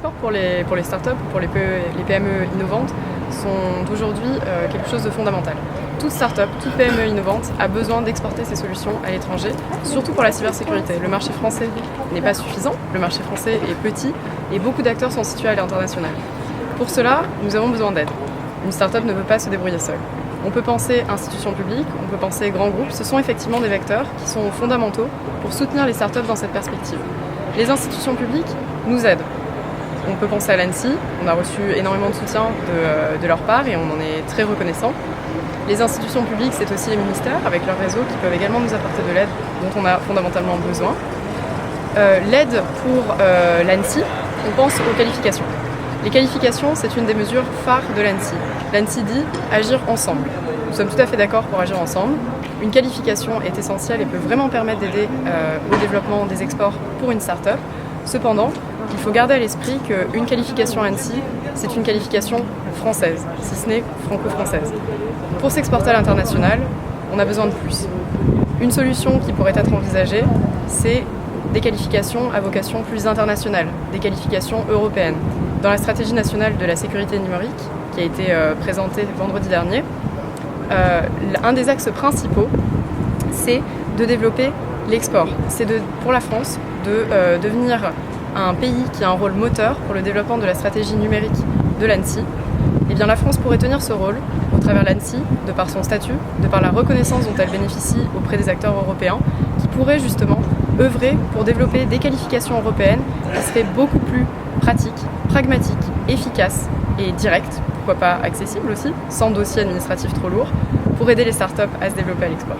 l'export pour les startups, pour les PME innovantes, sont aujourd'hui quelque chose de fondamental. Toute startup, toute PME innovante a besoin d'exporter ses solutions à l'étranger, surtout pour la cybersécurité. Le marché français n'est pas suffisant, le marché français est petit et beaucoup d'acteurs sont situés à l'international. Pour cela, nous avons besoin d'aide. Une startup ne peut pas se débrouiller seule. On peut penser institutions publiques, on peut penser grands groupes. Ce sont effectivement des vecteurs qui sont fondamentaux pour soutenir les startups dans cette perspective. Les institutions publiques nous aident. On peut penser à l'ANSSI, on a reçu énormément de soutien de leur part et on en est très reconnaissant. Les institutions publiques, c'est aussi les ministères avec leur réseau qui peuvent également nous apporter de l'aide dont on a fondamentalement besoin. L'aide pour l'ANSSI, on pense aux qualifications. Les qualifications, c'est une des mesures phares de l'ANSSI. L'ANSSI dit agir ensemble. Nous sommes tout à fait d'accord pour agir ensemble. Une qualification est essentielle et peut vraiment permettre d'aider au développement des exports pour une start-up. Cependant, il faut garder à l'esprit qu'une qualification ANSSI, c'est une qualification française, si ce n'est franco-française. Pour s'exporter à l'international, on a besoin de plus. Une solution qui pourrait être envisagée, c'est des qualifications à vocation plus internationale, des qualifications européennes. Dans la stratégie nationale de la sécurité numérique, qui a été présentée vendredi dernier, un des axes principaux, c'est de développer l'export. C'est pour la France de devenir un pays qui a un rôle moteur pour le développement de la stratégie numérique de l'ANSSI. Eh bien, la France pourrait tenir ce rôle au travers de l'ANSSI, de par son statut, de par la reconnaissance dont elle bénéficie auprès des acteurs européens, qui pourraient justement œuvrer pour développer des qualifications européennes qui seraient beaucoup plus pratiques, pragmatiques, efficaces et directes, pourquoi pas accessibles aussi, sans dossier administratif trop lourd, pour aider les startups à se développer à l'export.